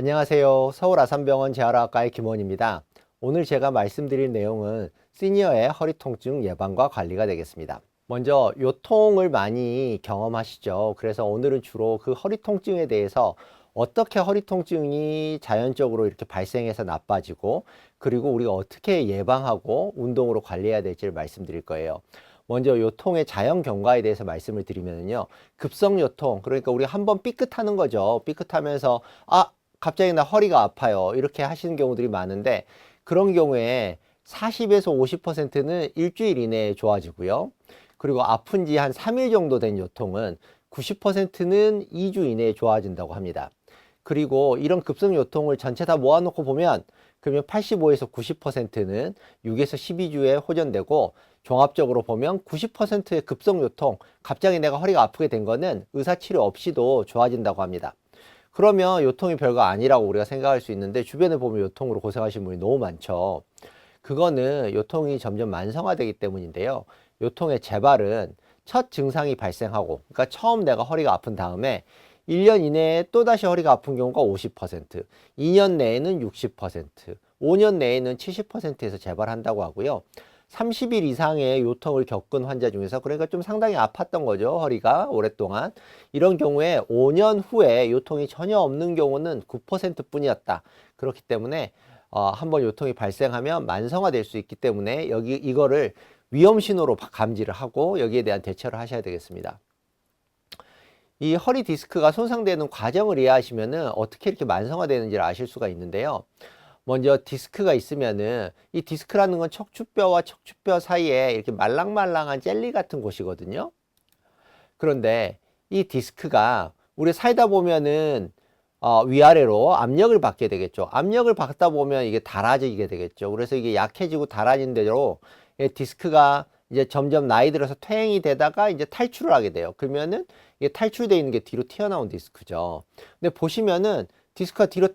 안녕하세요. 서울 아산병원 재활학과의 김원입니다. 오늘 제가 말씀드릴 내용은 시니어의 허리 통증 예방과 관리가 되겠습니다. 먼저 요통을 많이 경험하시죠. 그래서 오늘은 주로 그 허리 통증에 대해서 어떻게 허리 통증이 자연적으로 이렇게 발생해서 나빠지고, 그리고 우리가 어떻게 예방하고 운동으로 관리해야 될지를 말씀드릴 거예요. 먼저 요통의 자연 경과에 대해서 말씀을 드리면요, 급성 요통, 그러니까 우리 한번 삐끗하는 거죠. 삐끗하면서 갑자기 나 허리가 아파요, 이렇게 하시는 경우들이 많은데, 그런 경우에 40에서 50%는 일주일 이내에 좋아지고요. 그리고 아픈 지 한 3일 정도 된 요통은 90%는 2주 이내에 좋아진다고 합니다. 그리고 이런 급성 요통을 전체 다 모아놓고 보면, 그러면 85에서 90%는 6에서 12주에 호전되고, 종합적으로 보면 90%의 급성 요통, 갑자기 내가 허리가 아프게 된 거는 의사치료 없이도 좋아진다고 합니다. 그러면 요통이 별거 아니라고 우리가 생각할 수 있는데, 주변에 보면 요통으로 고생하시는 분이 너무 많죠. 그거는 요통이 점점 만성화되기 때문인데요. 요통의 재발은 첫 증상이 발생하고, 그러니까 처음 내가 허리가 아픈 다음에 1년 이내에 또다시 허리가 아픈 경우가 50%, 2년 내에는 60%, 5년 내에는 70%에서 재발한다고 하고요. 30일 이상의 요통을 겪은 환자 중에서, 그러니까 좀 상당히 아팠던 거죠, 허리가 오랫동안. 이런 경우에 5년 후에 요통이 전혀 없는 경우는 9% 뿐이었다. 그렇기 때문에 한번 요통이 발생하면 만성화될 수 있기 때문에 이거를 위험 신호로 감지를 하고 여기에 대한 대처를 하셔야 되겠습니다. 이 허리 디스크가 손상되는 과정을 이해하시면은 어떻게 이렇게 만성화되는지를 아실 수가 있는데요. 먼저 디스크가 있으면은, 이 디스크라는 건 척추뼈와 척추뼈 사이에 이렇게 말랑말랑한 젤리 같은 곳이거든요. 그런데 이 디스크가 우리 살다 보면은 위아래로 압력을 받게 되겠죠. 압력을 받다 보면 이게 닳아지게 되겠죠. 그래서 이게 약해지고 닳아진 대로 이 디스크가 이제 점점 나이 들어서 퇴행이 되다가 이제 탈출을 하게 돼요. 그러면은 이게 탈출되어 있는 게 뒤로 튀어나온 디스크죠. 근데 보시면은 디스크가 뒤로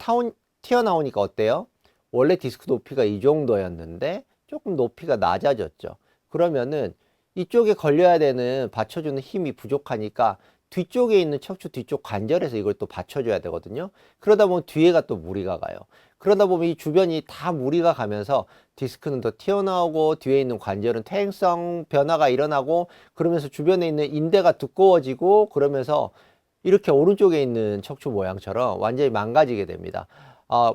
튀어나오니까 어때요? 원래 디스크 높이가 이 정도였는데 조금 높이가 낮아졌죠. 그러면은 이쪽에 걸려야 되는 받쳐주는 힘이 부족하니까 뒤쪽에 있는 척추 뒤쪽 관절에서 이걸 또 받쳐줘야 되거든요. 그러다 보면 뒤에가 또 무리가 가요. 그러다 보면 이 주변이 다 무리가 가면서 디스크는 더 튀어나오고, 뒤에 있는 관절은 퇴행성 변화가 일어나고, 그러면서 주변에 있는 인대가 두꺼워지고, 그러면서 이렇게 오른쪽에 있는 척추 모양처럼 완전히 망가지게 됩니다.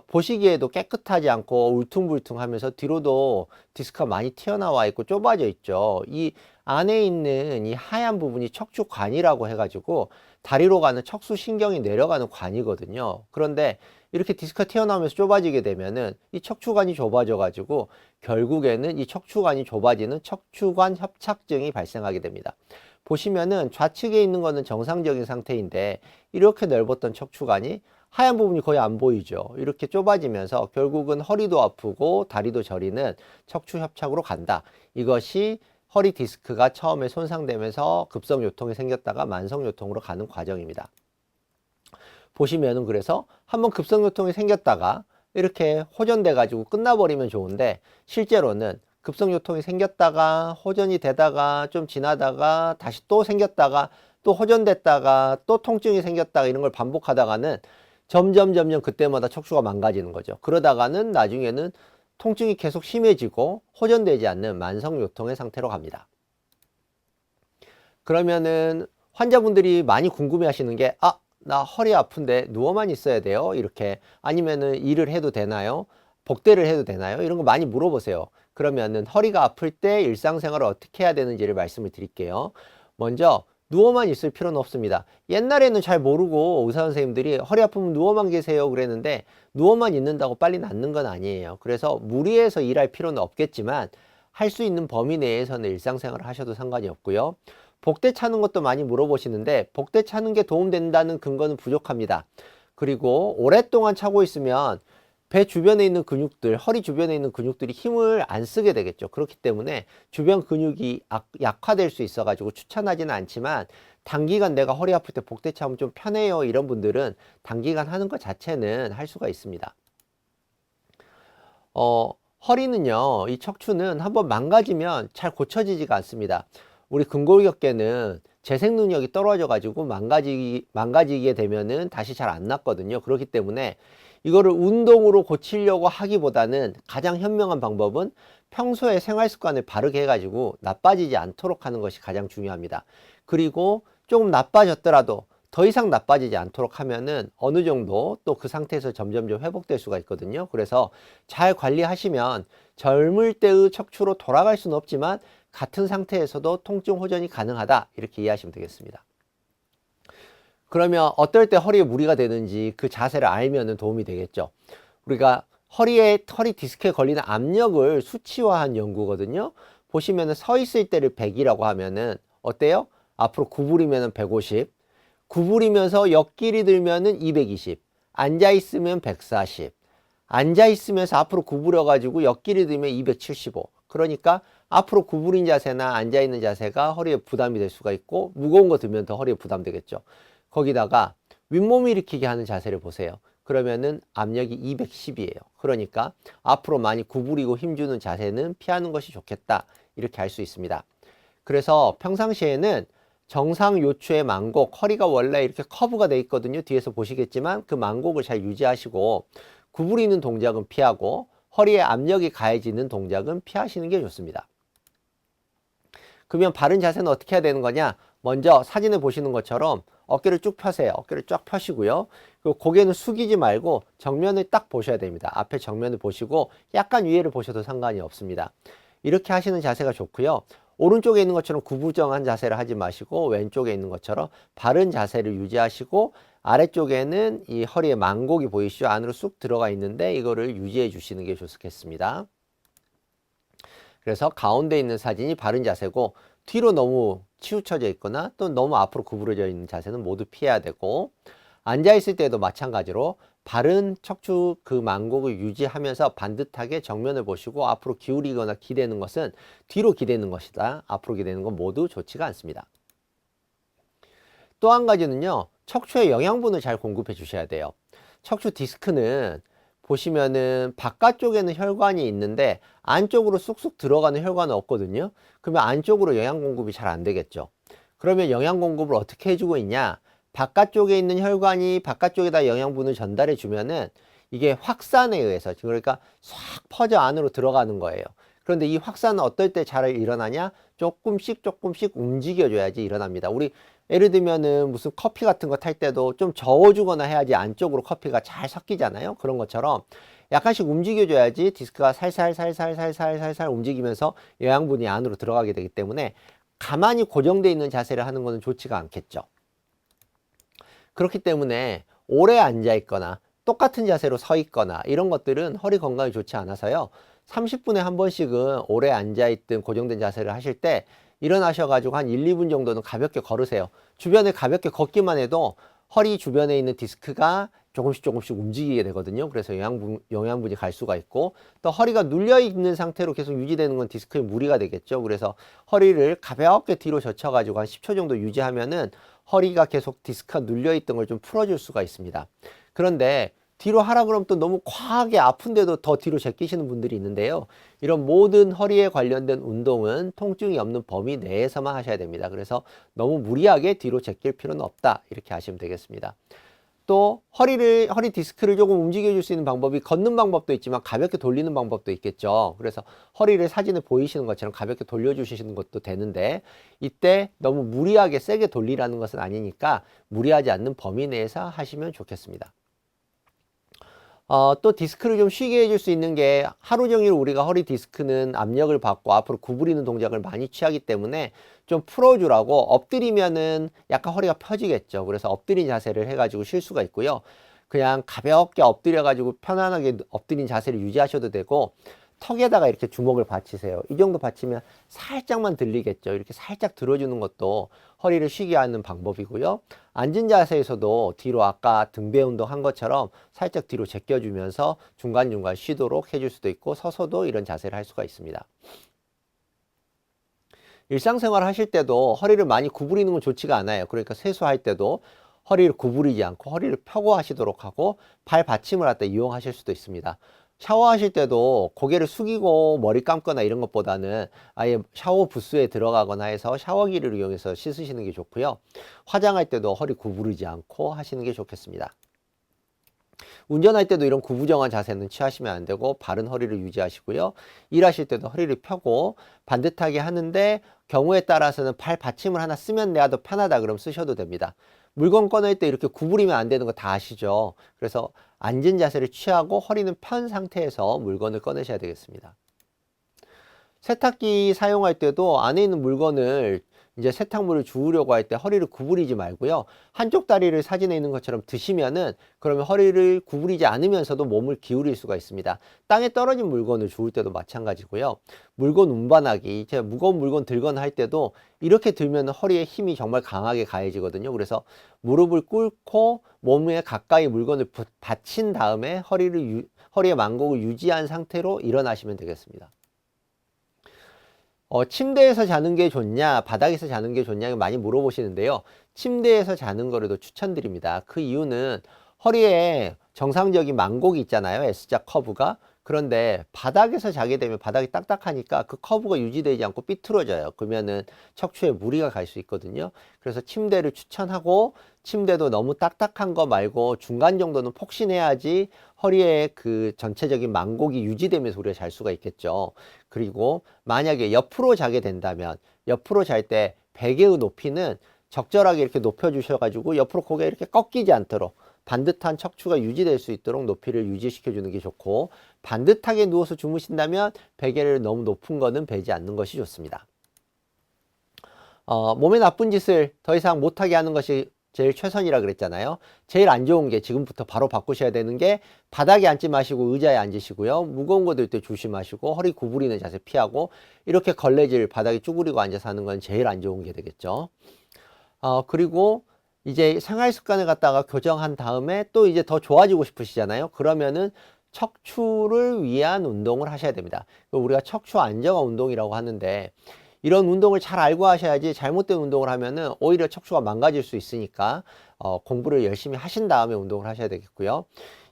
보시기에도 깨끗하지 않고 울퉁불퉁하면서 뒤로도 디스크가 많이 튀어나와 있고 좁아져 있죠. 이 안에 있는 이 하얀 부분이 척추관이라고 해가지고 다리로 가는 척수신경이 내려가는 관이거든요. 그런데 이렇게 디스크가 튀어나오면서 좁아지게 되면은 이 척추관이 좁아져 가지고 결국에는 이 척추관이 좁아지는 척추관 협착증이 발생하게 됩니다. 보시면은 좌측에 있는 거는 정상적인 상태인데, 이렇게 넓었던 척추관이 하얀 부분이 거의 안 보이죠. 이렇게 좁아지면서 결국은 허리도 아프고 다리도 저리는 척추 협착으로 간다. 이것이 허리 디스크가 처음에 손상되면서 급성 요통이 생겼다가 만성 요통으로 가는 과정입니다. 보시면은, 그래서 한번 급성 요통이 생겼다가 이렇게 호전돼 가지고 끝나버리면 좋은데, 실제로는 급성 요통이 생겼다가 호전이 되다가 좀 지나다가 다시 또 생겼다가 또 호전됐다가 또 통증이 생겼다가 이런 걸 반복하다가는 점점 그때마다 척추가 망가지는 거죠. 그러다가는 나중에는 통증이 계속 심해지고 호전되지 않는 만성 요통의 상태로 갑니다. 그러면은 환자분들이 많이 궁금해 하시는 게, 나 허리 아픈데 누워만 있어야 돼요? 이렇게. 아니면은 일을 해도 되나요? 복대를 해도 되나요? 이런 거 많이 물어보세요. 그러면은 허리가 아플 때 일상생활을 어떻게 해야 되는지를 말씀을 드릴게요. 먼저 누워만 있을 필요는 없습니다. 옛날에는 잘 모르고 의사 선생님들이 허리 아프면 누워만 계세요 그랬는데, 누워만 있는다고 빨리 낫는 건 아니에요. 그래서 무리해서 일할 필요는 없겠지만 할 수 있는 범위 내에서는 일상생활을 하셔도 상관이 없고요. 복대 차는 것도 많이 물어보시는데, 복대 차는 게 도움된다는 근거는 부족합니다. 그리고 오랫동안 차고 있으면 배 주변에 있는 근육들, 허리 주변에 있는 근육들이 힘을 안 쓰게 되겠죠. 그렇기 때문에 주변 근육이 약화될 수 있어 가지고 추천하지는 않지만, 단기간 내가 허리 아플 때 복대 차면 좀 편해요, 이런 분들은 단기간 하는 것 자체는 할 수가 있습니다. 허리는요, 이 척추는 한번 망가지면 잘 고쳐지지가 않습니다. 우리 근골격계는 재생 능력이 떨어져 가지고 망가지게 되면은 다시 잘 안 낫거든요. 그렇기 때문에 이거를 운동으로 고치려고 하기보다는 가장 현명한 방법은 평소에 생활 습관을 바르게 해가지고 나빠지지 않도록 하는 것이 가장 중요합니다. 그리고 조금 나빠졌더라도 더 이상 나빠지지 않도록 하면은 어느 정도 또 그 상태에서 점점점 회복될 수가 있거든요. 그래서 잘 관리하시면 젊을 때의 척추로 돌아갈 수는 없지만 같은 상태에서도 통증 호전이 가능하다, 이렇게 이해하시면 되겠습니다. 그러면 어떨 때 허리에 무리가 되는지 그 자세를 알면 도움이 되겠죠. 우리가 허리 디스크에 걸리는 압력을 수치화한 연구거든요. 보시면은 서 있을 때를 100이라고 하면은 어때요? 앞으로 구부리면은 150, 구부리면서 옆길이 들면은 220, 앉아 있으면 140, 앉아 있으면서 앞으로 구부려 가지고 옆길이 들면 275. 그러니까 앞으로 구부린 자세나 앉아 있는 자세가 허리에 부담이 될 수가 있고, 무거운 거 들면 더 허리에 부담되겠죠. 거기다가 윗몸 일으키게 하는 자세를 보세요. 그러면은 압력이 210이에요. 그러니까 앞으로 많이 구부리고 힘주는 자세는 피하는 것이 좋겠다, 이렇게 할 수 있습니다. 그래서 평상시에는 정상 요추의 만곡, 허리가 원래 이렇게 커브가 돼 있거든요. 뒤에서 보시겠지만 그 만곡을 잘 유지하시고, 구부리는 동작은 피하고 허리에 압력이 가해지는 동작은 피하시는 게 좋습니다. 그러면 바른 자세는 어떻게 해야 되는 거냐? 먼저 사진을 보시는 것처럼 어깨를 쭉 펴세요. 어깨를 쫙 펴시고요. 그리고 고개는 숙이지 말고 정면을 딱 보셔야 됩니다. 앞에 정면을 보시고 약간 위에를 보셔도 상관이 없습니다. 이렇게 하시는 자세가 좋고요. 오른쪽에 있는 것처럼 구부정한 자세를 하지 마시고 왼쪽에 있는 것처럼 바른 자세를 유지하시고, 아래쪽에는 이 허리에 만곡이 보이시죠? 안으로 쑥 들어가 있는데 이거를 유지해 주시는 게 좋겠습니다. 그래서 가운데 있는 사진이 바른 자세고, 뒤로 너무 치우쳐져 있거나 또 너무 앞으로 구부러져 있는 자세는 모두 피해야 되고, 앉아 있을 때도 마찬가지로 바른 척추 그 만곡을 유지하면서 반듯하게 정면을 보시고, 앞으로 기울이거나 기대는 것은 뒤로 기대는 것이다, 앞으로 기대는 건 모두 좋지가 않습니다. 또 한 가지는요, 척추의 영양분을 잘 공급해 주셔야 돼요. 척추 디스크는 보시면은 바깥쪽에는 혈관이 있는데 안쪽으로 쑥쑥 들어가는 혈관은 없거든요. 그러면 안쪽으로 영양 공급이 잘 안 되겠죠. 그러면 영양 공급을 어떻게 해주고 있냐? 바깥쪽에 있는 혈관이 바깥쪽에다 영양분을 전달해 주면은 이게 확산에 의해서, 그러니까 싹 퍼져 안으로 들어가는 거예요. 그런데 이 확산은 어떨 때 잘 일어나냐? 조금씩 움직여줘야지 일어납니다. 우리 예를 들면은 무슨 커피 같은 거 탈 때도 좀 저어주거나 해야지 안쪽으로 커피가 잘 섞이잖아요. 그런 것처럼 약간씩 움직여줘야지 디스크가 살살 움직이면서 영양분이 안으로 들어가게 되기 때문에 가만히 고정되어 있는 자세를 하는 것은 좋지가 않겠죠. 그렇기 때문에 오래 앉아 있거나 똑같은 자세로 서 있거나 이런 것들은 허리 건강에 좋지 않아서요. 30분에 한 번씩은 오래 앉아 있든 고정된 자세를 하실 때 일어나셔가지고 한 1, 2분 정도는 가볍게 걸으세요. 주변에 가볍게 걷기만 해도 허리 주변에 있는 디스크가 조금씩 움직이게 되거든요. 그래서 영양분이 갈 수가 있고, 또 허리가 눌려 있는 상태로 계속 유지되는 건 디스크에 무리가 되겠죠. 그래서 허리를 가볍게 뒤로 젖혀가지고 한 10초 정도 유지하면은 허리가 계속 디스크가 눌려 있던 걸 좀 풀어줄 수가 있습니다. 그런데 뒤로 하라 그러면 또 너무 과하게 아픈데도 더 뒤로 제끼시는 분들이 있는데요. 이런 모든 허리에 관련된 운동은 통증이 없는 범위 내에서만 하셔야 됩니다. 그래서 너무 무리하게 뒤로 제낄 필요는 없다, 이렇게 하시면 되겠습니다. 또 허리 디스크를 조금 움직여 줄 수 있는 방법이 걷는 방법도 있지만 가볍게 돌리는 방법도 있겠죠. 그래서 허리를 사진에 보이시는 것처럼 가볍게 돌려주시는 것도 되는데, 이때 너무 무리하게 세게 돌리라는 것은 아니니까 무리하지 않는 범위 내에서 하시면 좋겠습니다. 또 디스크를 좀 쉬게 해줄 수 있는 게, 하루 종일 우리가 허리 디스크는 압력을 받고 앞으로 구부리는 동작을 많이 취하기 때문에 좀 풀어주라고 엎드리면은 약간 허리가 펴지겠죠. 그래서 엎드린 자세를 해가지고 쉴 수가 있고요. 그냥 가볍게 엎드려가지고 편안하게 엎드린 자세를 유지하셔도 되고, 턱에다가 이렇게 주먹을 받치세요. 이 정도 받치면 살짝만 들리겠죠. 이렇게 살짝 들어주는 것도 허리를 쉬게 하는 방법이고요. 앉은 자세에서도 뒤로 아까 등배 운동 한 것처럼 살짝 뒤로 제껴주면서 중간중간 쉬도록 해줄 수도 있고, 서서도 이런 자세를 할 수가 있습니다. 일상생활 하실 때도 허리를 많이 구부리는 건 좋지가 않아요. 그러니까 세수할 때도 허리를 구부리지 않고 허리를 펴고 하시도록 하고, 발 받침을 갖다 이용하실 수도 있습니다. 샤워하실 때도 고개를 숙이고 머리 감거나 이런 것보다는 아예 샤워 부스에 들어가거나 해서 샤워기를 이용해서 씻으시는 게 좋고요. 화장할 때도 허리 구부리지 않고 하시는 게 좋겠습니다. 운전할 때도 이런 구부정한 자세는 취하시면 안 되고 바른 허리를 유지하시고요. 일하실 때도 허리를 펴고 반듯하게 하는데 경우에 따라서는 팔 받침을 하나 쓰면 내가 더 편하다 그럼 쓰셔도 됩니다. 물건 꺼낼 때 이렇게 구부리면 안 되는 거 다 아시죠? 그래서 앉은 자세를 취하고 허리는 편 상태에서 물건을 꺼내셔야 되겠습니다. 세탁기 사용할 때도 안에 있는 물건을 이제 세탁물을 주우려고 할 때 허리를 구부리지 말고요. 한쪽 다리를 사진에 있는 것처럼 드시면은 그러면 허리를 구부리지 않으면서도 몸을 기울일 수가 있습니다. 땅에 떨어진 물건을 주울 때도 마찬가지고요. 물건 운반하기, 제가 무거운 물건 들거나 할 때도 이렇게 들면 허리에 힘이 정말 강하게 가해지거든요. 그래서 무릎을 꿇고 몸에 가까이 물건을 받친 다음에 허리의 만곡을 유지한 상태로 일어나시면 되겠습니다. 침대에서 자는 게 좋냐, 바닥에서 자는 게 좋냐 많이 물어보시는데요. 침대에서 자는 거라도 추천드립니다. 그 이유는 허리에 정상적인 만곡이 있잖아요. S자 커브가. 그런데 바닥에서 자게 되면 바닥이 딱딱하니까 그 커브가 유지되지 않고 삐뚤어져요. 그러면은 척추에 무리가 갈 수 있거든요. 그래서 침대를 추천하고 침대도 너무 딱딱한 거 말고 중간 정도는 폭신해야지 허리에 그 전체적인 만곡이 유지되면서 우리가 잘 수가 있겠죠. 그리고 만약에 옆으로 자게 된다면 옆으로 잘 때 베개의 높이는 적절하게 이렇게 높여 주셔가지고 옆으로 고개 이렇게 꺾이지 않도록 반듯한 척추가 유지될 수 있도록 높이를 유지시켜 주는 게 좋고, 반듯하게 누워서 주무신다면 베개를 너무 높은 거는 베지 않는 것이 좋습니다. 몸에 나쁜 짓을 더 이상 못하게 하는 것이 제일 최선이라 그랬잖아요. 제일 안 좋은 게 지금부터 바로 바꾸셔야 되는 게 바닥에 앉지 마시고 의자에 앉으시고요. 무거운 거 들 때 조심하시고 허리 구부리는 자세 피하고 이렇게 걸레질 바닥에 쭈그리고 앉아서 하는 건 제일 안 좋은 게 되겠죠. 그리고 이제 생활 습관을 갖다가 교정한 다음에 또 이제 더 좋아지고 싶으시잖아요. 그러면은 척추를 위한 운동을 하셔야 됩니다. 우리가 척추 안정화 운동이라고 하는데 이런 운동을 잘 알고 하셔야지 잘못된 운동을 하면은 오히려 척추가 망가질 수 있으니까 공부를 열심히 하신 다음에 운동을 하셔야 되겠고요.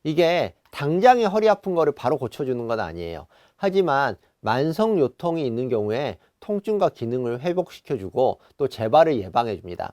이게 당장에 허리 아픈 거를 바로 고쳐주는 건 아니에요. 하지만 만성 요통이 있는 경우에 통증과 기능을 회복시켜주고 또 재발을 예방해 줍니다.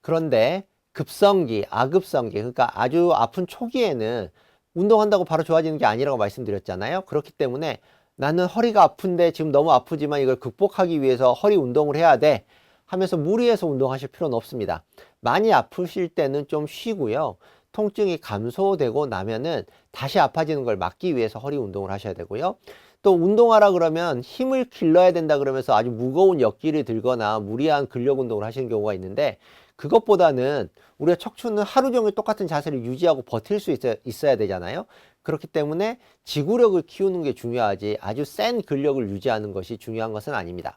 그런데 급성기, 아급성기, 그러니까 아주 아픈 초기에는 운동한다고 바로 좋아지는 게 아니라고 말씀드렸잖아요. 그렇기 때문에 나는 허리가 아픈데 지금 너무 아프지만 이걸 극복하기 위해서 허리 운동을 해야 돼 하면서 무리해서 운동하실 필요는 없습니다. 많이 아프실 때는 좀 쉬고요. 통증이 감소되고 나면은 다시 아파지는 걸 막기 위해서 허리 운동을 하셔야 되고요. 또 운동하라 그러면 힘을 길러야 된다 그러면서 아주 무거운 역기를 들거나 무리한 근력 운동을 하시는 경우가 있는데, 그것보다는 우리가 척추는 하루 종일 똑같은 자세를 유지하고 버틸 수 있어야 되잖아요. 그렇기 때문에 지구력을 키우는 게 중요하지 아주 센 근력을 유지하는 것이 중요한 것은 아닙니다.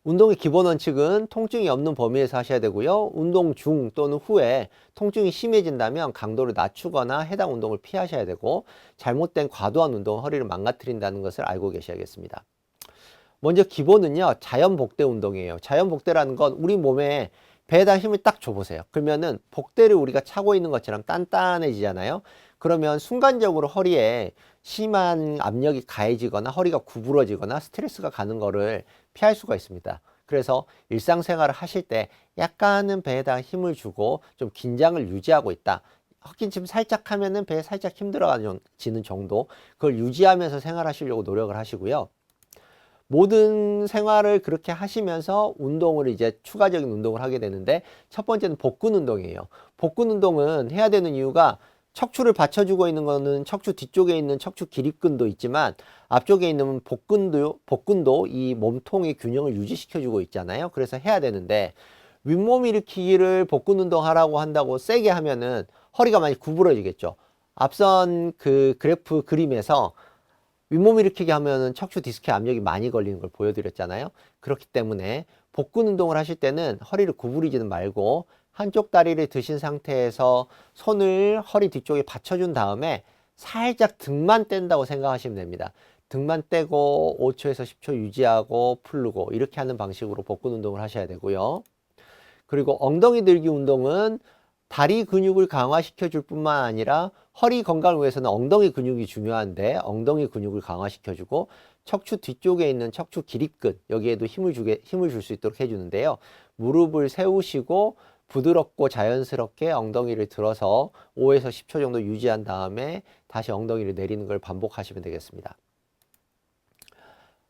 운동의 기본 원칙은 통증이 없는 범위에서 하셔야 되고요. 운동 중 또는 후에 통증이 심해진다면 강도를 낮추거나 해당 운동을 피하셔야 되고, 잘못된 과도한 운동은 허리를 망가뜨린다는 것을 알고 계셔야겠습니다. 먼저 기본은요, 자연복대 운동이에요. 자연복대라는 건 우리 몸에 배에다 힘을 딱 줘보세요. 그러면은 복대를 우리가 차고 있는 것처럼 단단해지잖아요. 그러면 순간적으로 허리에 심한 압력이 가해지거나 허리가 구부러지거나 스트레스가 가는 거를 피할 수가 있습니다. 그래서 일상생활을 하실 때 약간은 배에다 힘을 주고 좀 긴장을 유지하고 있다. 헛기침 살짝 하면은 배에 살짝 힘 들어가지는 정도, 그걸 유지하면서 생활하시려고 노력을 하시고요. 모든 생활을 그렇게 하시면서 운동을 이제 추가적인 운동을 하게 되는데, 첫 번째는 복근 운동이에요. 복근 운동은 해야 되는 이유가 척추를 받쳐주고 있는 거는 척추 뒤쪽에 있는 척추 기립근도 있지만 앞쪽에 있는 복근도 이 몸통의 균형을 유지시켜주고 있잖아요. 그래서 해야 되는데, 윗몸 일으키기를 복근 운동 하라고 한다고 세게 하면은 허리가 많이 구부러지겠죠. 앞선 그 그래프 그림에서 윗몸 일으키기 하면은 척추 디스크에 압력이 많이 걸리는 걸 보여드렸잖아요. 그렇기 때문에 복근 운동을 하실 때는 허리를 구부리지는 말고 한쪽 다리를 드신 상태에서 손을 허리 뒤쪽에 받쳐준 다음에 살짝 등만 뗀다고 생각하시면 됩니다. 등만 떼고 5초에서 10초 유지하고 풀고 이렇게 하는 방식으로 복근 운동을 하셔야 되고요. 그리고 엉덩이 들기 운동은 다리 근육을 강화시켜 줄 뿐만 아니라 허리 건강을 위해서는 엉덩이 근육이 중요한데 엉덩이 근육을 강화시켜 주고 척추 뒤쪽에 있는 척추 기립근 여기에도 힘을 줄 수 있도록 해주는데요. 무릎을 세우시고 부드럽고 자연스럽게 엉덩이를 들어서 5에서 10초 정도 유지한 다음에 다시 엉덩이를 내리는 걸 반복하시면 되겠습니다.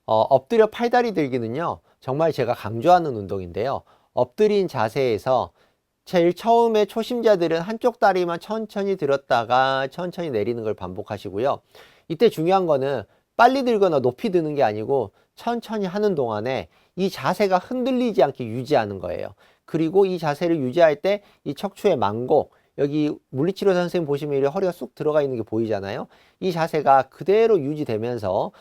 엎드려 팔다리 들기는요, 정말 제가 강조하는 운동인데요. 엎드린 자세에서 제일 처음에 초심자들은 한쪽 다리만 천천히 들었다가 천천히 내리는 걸 반복하시고요. 이때 중요한 거는 빨리 들거나 높이 드는 게 아니고 천천히 하는 동안에 이 자세가 흔들리지 않게 유지하는 거예요. 그리고 이 자세를 유지할 때 이 척추의 만곡, 여기 물리치료 선생님 보시면 이렇게 허리가 쑥 들어가 있는 게 보이잖아요. 이 자세가 그대로 유지되면서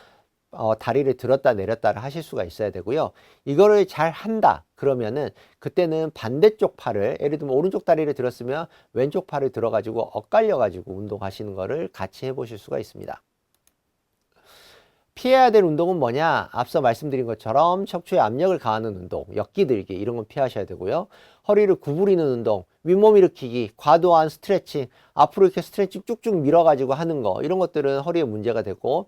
다리를 들었다 내렸다를 하실 수가 있어야 되고요. 이거를 잘 한다 그러면은 그때는 반대쪽 팔을, 예를 들면 오른쪽 다리를 들었으면 왼쪽 팔을 들어 가지고 엇갈려 가지고 운동하시는 거를 같이 해 보실 수가 있습니다. 피해야 될 운동은 뭐냐? 앞서 말씀드린 것처럼 척추에 압력을 가하는 운동, 역기 들기 이런 건 피하셔야 되고요. 허리를 구부리는 운동, 윗몸 일으키기, 과도한 스트레칭, 앞으로 이렇게 스트레칭 쭉쭉 밀어 가지고 하는 거, 이런 것들은 허리에 문제가 되고,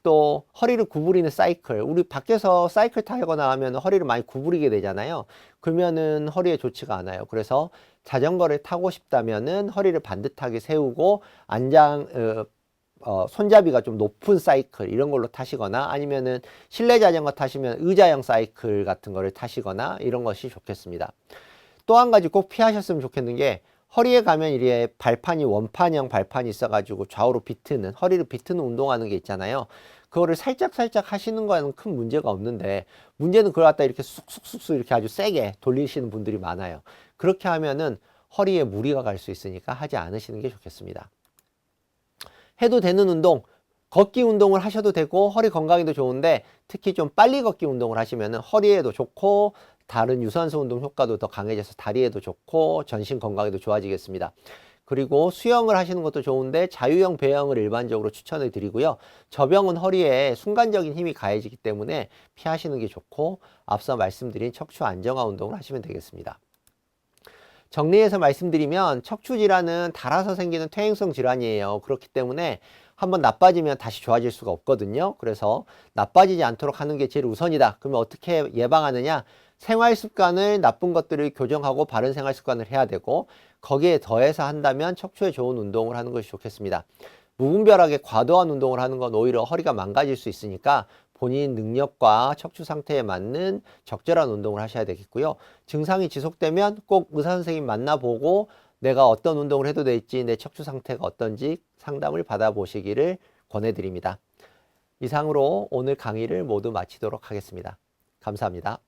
또 허리를 구부리는 사이클, 우리 밖에서 사이클 타거나 하면 허리를 많이 구부리게 되잖아요. 그러면은 허리에 좋지가 않아요. 그래서 자전거를 타고 싶다면은 허리를 반듯하게 세우고 손잡이가 좀 높은 사이클 이런 걸로 타시거나, 아니면은 실내 자전거 타시면 의자형 사이클 같은 거를 타시거나 이런 것이 좋겠습니다. 또 한 가지 꼭 피하셨으면 좋겠는 게, 허리에 가면 이렇게 발판이 원판형 발판이 있어가지고 좌우로 비트는, 허리를 비트는 운동하는 게 있잖아요. 그거를 살짝 하시는 거에는 큰 문제가 없는데, 문제는 그걸 갖다 이렇게 쑥쑥쑥쑥 이렇게 아주 세게 돌리시는 분들이 많아요. 그렇게 하면은 허리에 무리가 갈 수 있으니까 하지 않으시는 게 좋겠습니다. 해도 되는 운동, 걷기 운동을 하셔도 되고 허리 건강에도 좋은데, 특히 좀 빨리 걷기 운동을 하시면은 허리에도 좋고 다른 유산소 운동 효과도 더 강해져서 다리에도 좋고 전신 건강에도 좋아지겠습니다. 그리고 수영을 하시는 것도 좋은데 자유형, 배영을 일반적으로 추천을 드리고요. 저병은 허리에 순간적인 힘이 가해지기 때문에 피하시는 게 좋고, 앞서 말씀드린 척추 안정화 운동을 하시면 되겠습니다. 정리해서 말씀드리면, 척추 질환은 달아서 생기는 퇴행성 질환이에요. 그렇기 때문에 한번 나빠지면 다시 좋아질 수가 없거든요. 그래서 나빠지지 않도록 하는 게 제일 우선이다. 그러면 어떻게 예방하느냐? 생활 습관을, 나쁜 것들을 교정하고 바른 생활 습관을 해야 되고, 거기에 더해서 한다면 척추에 좋은 운동을 하는 것이 좋겠습니다. 무분별하게 과도한 운동을 하는 건 오히려 허리가 망가질 수 있으니까 본인 능력과 척추 상태에 맞는 적절한 운동을 하셔야 되겠고요. 증상이 지속되면 꼭 의사 선생님 만나보고 내가 어떤 운동을 해도 될지, 내 척추 상태가 어떤지 상담을 받아보시기를 권해드립니다. 이상으로 오늘 강의를 모두 마치도록 하겠습니다. 감사합니다.